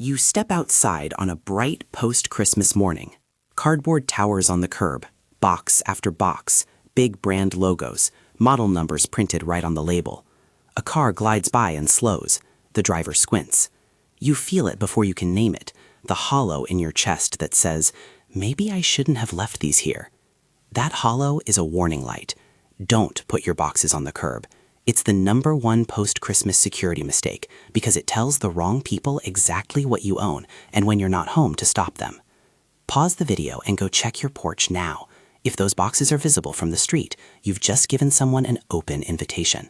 You step outside on a bright post-Christmas morning. Cardboard towers on the curb, box after box, big brand logos, model numbers printed right on the label. A car glides by and slows. The driver squints. You feel it before you can name it, the hollow in your chest that says, maybe I shouldn't have left these here. That hollow is a warning light. Don't put your boxes on the curb. It's the #1 post-Christmas security mistake because it tells the wrong people exactly what you own and when you're not home to stop them. Pause the video and go check your porch now. If those boxes are visible from the street, you've just given someone an open invitation.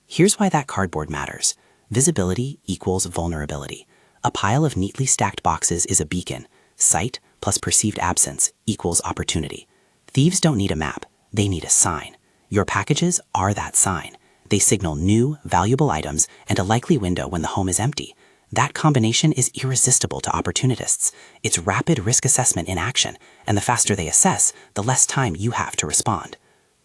Here's why that cardboard matters. Visibility equals vulnerability. A pile of neatly stacked boxes is a beacon. Sight plus perceived absence equals opportunity. Thieves don't need a map, they need a sign. Your packages are that sign. They signal new, valuable items and a likely window when the home is empty. That combination is irresistible to opportunists. It's rapid risk assessment in action, and the faster they assess, the less time you have to respond.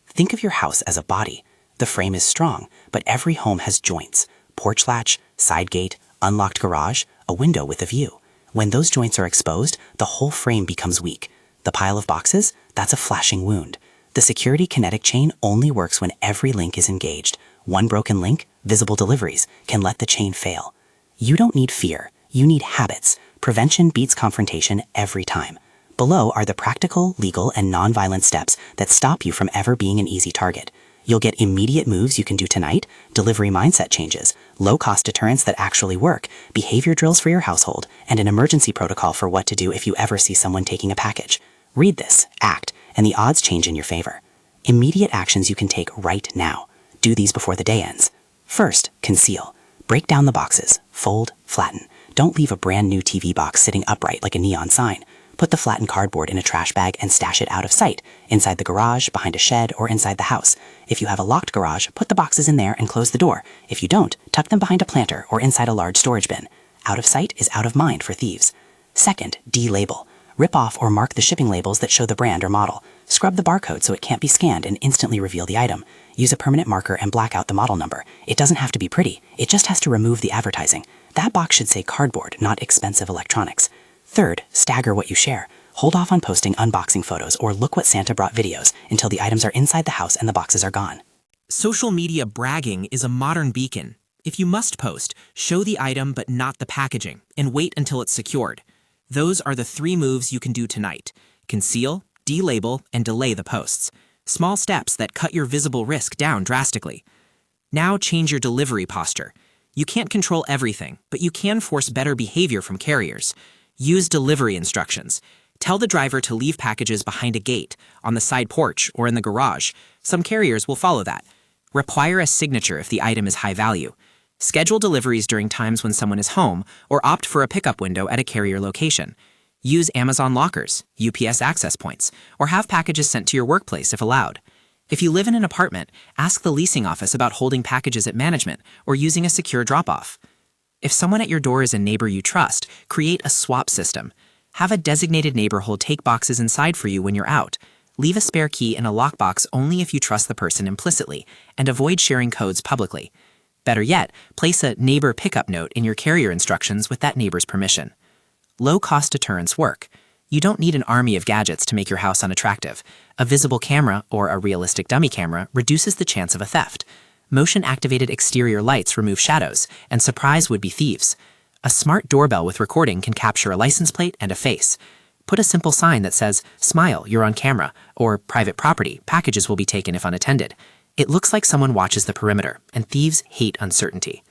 Think of your house as a body. The frame is strong, but every home has joints. Porch latch, side gate, unlocked garage, a window with a view. When those joints are exposed, the whole frame becomes weak. The pile of boxes? That's a flashing wound. The security kinetic chain only works when every link is engaged. One broken link, visible deliveries, can let the chain fail. You don't need fear, you need habits. Prevention beats confrontation every time. Below are the practical, legal, and non-violent steps that stop you from ever being an easy target. You'll get immediate moves you can do tonight, delivery mindset changes, low-cost deterrents that actually work, behavior drills for your household, and an emergency protocol for what to do if you ever see someone taking a package. Read this, act, and the odds change in your favor. Immediate actions you can take right now. Do these before the day ends. First, conceal. Break down the boxes. Fold, flatten. Don't leave a brand new TV box sitting upright like a neon sign. Put the flattened cardboard in a trash bag and stash it out of sight, inside the garage, behind a shed, or inside the house. If you have a locked garage, put the boxes in there and close the door. If you don't, tuck them behind a planter or inside a large storage bin. Out of sight is out of mind for thieves. Second, delabel. Rip off or mark the shipping labels that show the brand or model. Scrub the barcode so it can't be scanned and instantly reveal the item. Use a permanent marker and black out the model number. It doesn't have to be pretty, it just has to remove the advertising. That box should say cardboard, not expensive electronics. Third, stagger what you share. Hold off on posting unboxing photos or look what Santa brought videos until the items are inside the house and the boxes are gone. Social media bragging is a modern beacon. If you must post, show the item but not the packaging, and wait until it's secured. Those are the 3 moves you can do tonight. Conceal, delabel, and delay the posts. Small steps that cut your visible risk down drastically. Now change your delivery posture. You can't control everything, but you can force better behavior from carriers. Use delivery instructions. Tell the driver to leave packages behind a gate, on the side porch, or in the garage. Some carriers will follow that. Require a signature if the item is high value. Schedule deliveries during times when someone is home, or opt for a pickup window at a carrier location. Use Amazon lockers, UPS access points, or have packages sent to your workplace if allowed. If you live in an apartment, ask the leasing office about holding packages at management or using a secure drop-off. If someone at your door is a neighbor you trust, create a swap system. Have a designated neighbor hold take boxes inside for you when you're out. Leave a spare key in a lockbox only if you trust the person implicitly, and avoid sharing codes publicly. Better yet, place a neighbor pickup note in your carrier instructions with that neighbor's permission. Low-cost deterrents work. You don't need an army of gadgets to make your house unattractive. A visible camera or a realistic dummy camera reduces the chance of a theft. Motion-activated exterior lights remove shadows and surprise would-be thieves. A smart doorbell with recording can capture a license plate and a face. Put a simple sign that says, "Smile, you're on camera," or "Private property, packages will be taken if unattended." It looks like someone watches the perimeter, and thieves hate uncertainty.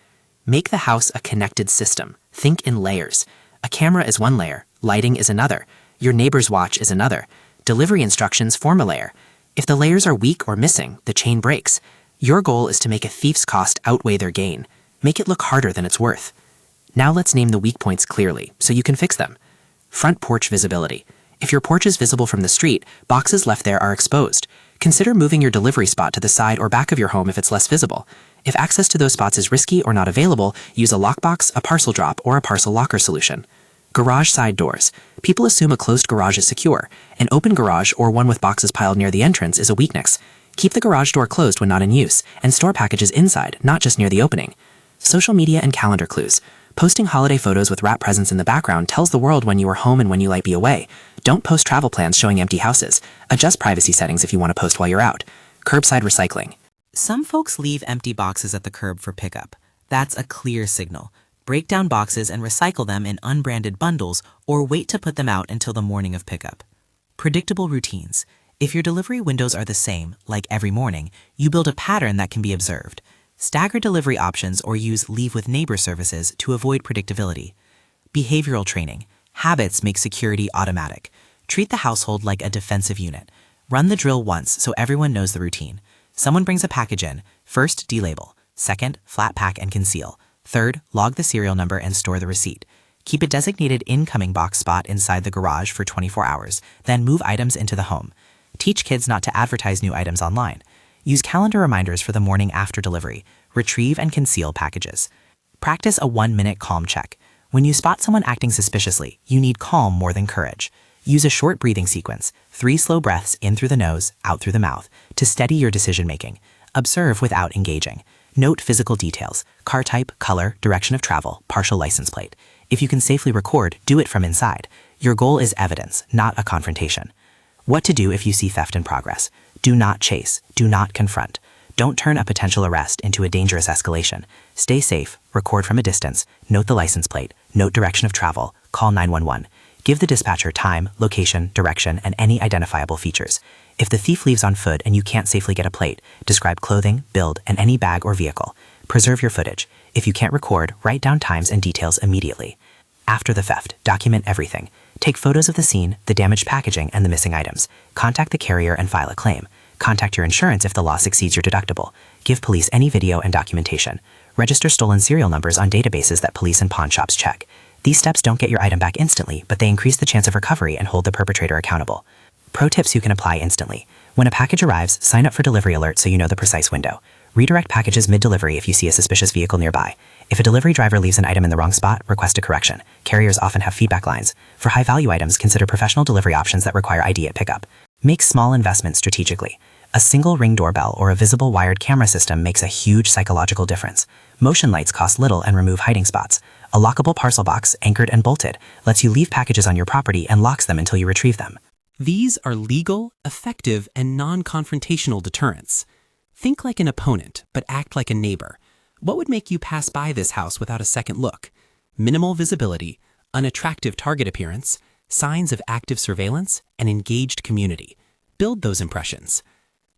Make the house a connected system. Think in layers. A camera is one layer, lighting is another, your neighbor's watch is another. Delivery instructions form a layer. If the layers are weak or missing, the chain breaks. Your goal is to make a thief's cost outweigh their gain. Make it look harder than it's worth. Now let's name the weak points clearly, so you can fix them. Front porch visibility. If your porch is visible from the street, boxes left there are exposed. Consider moving your delivery spot to the side or back of your home if it's less visible. If access to those spots is risky or not available, use a lockbox, a parcel drop, or a parcel locker solution. Garage side doors. People assume a closed garage is secure. An open garage or one with boxes piled near the entrance is a weakness. Keep the garage door closed when not in use, and store packages inside, not just near the opening. Social media and calendar clues. Posting holiday photos with wrap presents in the background tells the world when you are home and when you might be away. Don't post travel plans showing empty houses. Adjust privacy settings if you want to post while you're out. Curbside recycling. Some folks leave empty boxes at the curb for pickup. That's a clear signal. Break down boxes and recycle them in unbranded bundles or wait to put them out until the morning of pickup. Predictable routines. If your delivery windows are the same, like every morning, you build a pattern that can be observed. Stagger delivery options or use leave with neighbor services to avoid predictability. Behavioral training. Habits make security automatic. Treat the household like a defensive unit. Run the drill once so everyone knows the routine. Someone brings a package in. First, delabel. Second, flat pack and conceal. Third, log the serial number and store the receipt. Keep a designated incoming box spot inside the garage for 24 hours, then move items into the home. Teach kids not to advertise new items online. Use calendar reminders for the morning after delivery. Retrieve and conceal packages. Practice a 1-minute calm check. When you spot someone acting suspiciously, you need calm more than courage. Use a short breathing sequence, 3 slow breaths in through the nose, out through the mouth, to steady your decision-making. Observe without engaging. Note physical details, car type, color, direction of travel, partial license plate. If you can safely record, do it from inside. Your goal is evidence, not a confrontation. What to do if you see theft in progress. Do not chase. Do not confront. Don't turn a potential arrest into a dangerous escalation. Stay safe, record from a distance, note the license plate, note direction of travel, call 911. Give the dispatcher time, location, direction, and any identifiable features. If the thief leaves on foot and you can't safely get a plate, describe clothing, build, and any bag or vehicle. Preserve your footage. If you can't record, write down times and details immediately. After the theft, document everything. Take photos of the scene, the damaged packaging, and the missing items. Contact the carrier and file a claim. Contact your insurance if the loss exceeds your deductible. Give police any video and documentation. Register stolen serial numbers on databases that police and pawn shops check. These steps don't get your item back instantly, but they increase the chance of recovery and hold the perpetrator accountable. Pro tips you can apply instantly. When a package arrives, sign up for delivery alert so you know the precise window. Redirect packages mid-delivery if you see a suspicious vehicle nearby. If a delivery driver leaves an item in the wrong spot, request a correction. Carriers often have feedback lines. For high-value items, consider professional delivery options that require ID at pickup. Make small investments strategically. A single Ring doorbell or a visible wired camera system makes a huge psychological difference. Motion lights cost little and remove hiding spots. A lockable parcel box, anchored and bolted, lets you leave packages on your property and locks them until you retrieve them. These are legal, effective, and non-confrontational deterrents. Think like an opponent, but act like a neighbor. What would make you pass by this house without a second look? Minimal visibility, unattractive target appearance, signs of active surveillance, and engaged community. Build those impressions.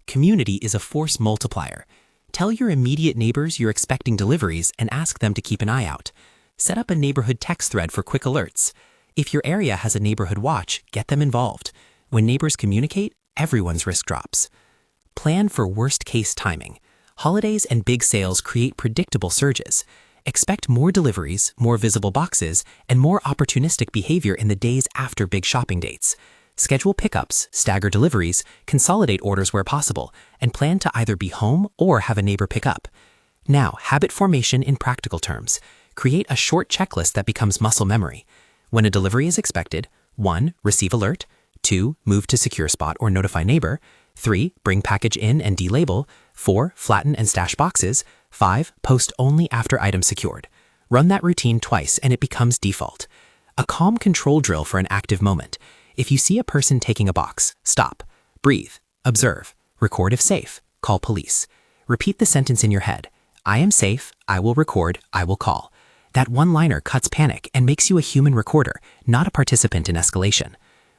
Community is a force multiplier. Tell your immediate neighbors you're expecting deliveries and ask them to keep an eye out. Set up a neighborhood text thread for quick alerts. If your area has a neighborhood watch, get them involved. When neighbors communicate, everyone's risk drops. Plan for worst-case timing. Holidays and big sales create predictable surges. Expect more deliveries, more visible boxes, and more opportunistic behavior in the days after big shopping dates. Schedule pickups, stagger deliveries, consolidate orders where possible, and plan to either be home or have a neighbor pick up. Now, habit formation in practical terms. Create a short checklist that becomes muscle memory. When a delivery is expected, 1. Receive alert. 2. Move to secure spot or notify neighbor. 3. Bring package in and delabel. 4. Flatten and stash boxes. 5. Post only after item secured. Run that routine twice and it becomes default. A calm control drill for an active moment. If you see a person taking a box, stop, breathe, observe, record if safe, call police. Repeat the sentence in your head. I am safe, I will record, I will call. That one-liner cuts panic and makes you a human recorder, not a participant in escalation.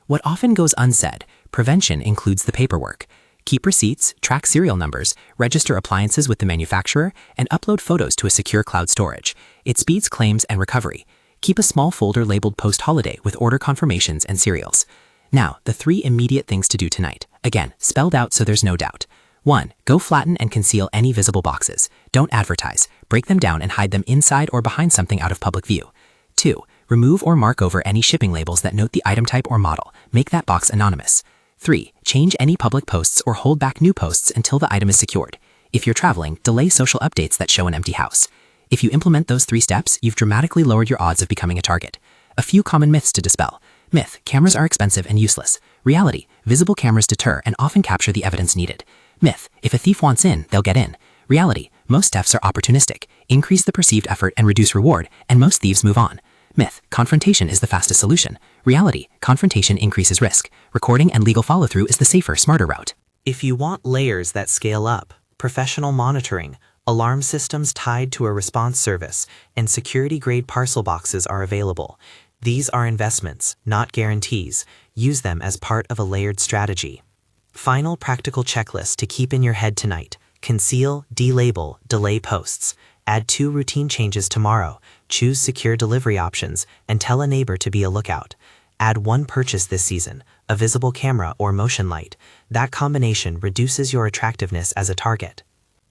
What often goes unsaid, prevention includes the paperwork. Keep receipts, track serial numbers, register appliances with the manufacturer, and upload photos to a secure cloud storage. It speeds claims and recovery. Keep a small folder labeled post-holiday with order confirmations and serials. Now, the 3 immediate things to do tonight. Again, spelled out so there's no doubt. 1. Go flatten and conceal any visible boxes. Don't advertise. Break them down and hide them inside or behind something out of public view. 2. Remove or mark over any shipping labels that note the item type or model. Make that box anonymous. 3. Change any public posts or hold back new posts until the item is secured. If you're traveling, delay social updates that show an empty house. If you implement those 3 steps, you've dramatically lowered your odds of becoming a target. A few common myths to dispel. Myth: cameras are expensive and useless. Reality: visible cameras deter and often capture the evidence needed. Myth: if a thief wants in, they'll get in. Reality, most thefts are opportunistic, increase the perceived effort and reduce reward, and most thieves move on. Myth, confrontation is the fastest solution. Reality, confrontation increases risk. Recording and legal follow-through is the safer, smarter route. If you want layers that scale up, professional monitoring, alarm systems tied to a response service, and security-grade parcel boxes are available. These are investments, not guarantees. Use them as part of a layered strategy. Final practical checklist to keep in your head tonight. Conceal, delabel, delay posts. Add 2 routine changes tomorrow. Choose secure delivery options and tell a neighbor to be a lookout. Add 1 purchase this season, a visible camera or motion light. That combination reduces your attractiveness as a target.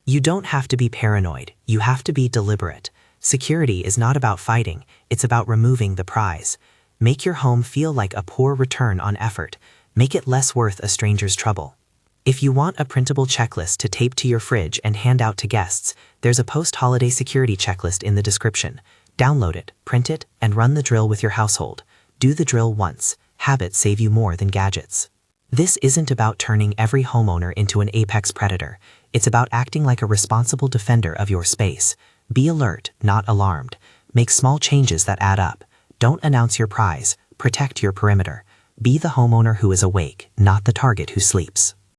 You don't have to be paranoid, you have to be deliberate. Security is not about fighting, it's about removing the prize. Make your home feel like a poor return on effort. Make it less worth a stranger's trouble. If you want a printable checklist to tape to your fridge and hand out to guests, there's a post-holiday security checklist in the description. Download it, print it, and run the drill with your household. Do the drill once. Habits save you more than gadgets. This isn't about turning every homeowner into an apex predator. It's about acting like a responsible defender of your space. Be alert, not alarmed. Make small changes that add up. Don't announce your prize. Protect your perimeter. Be the homeowner who is awake, not the target who sleeps.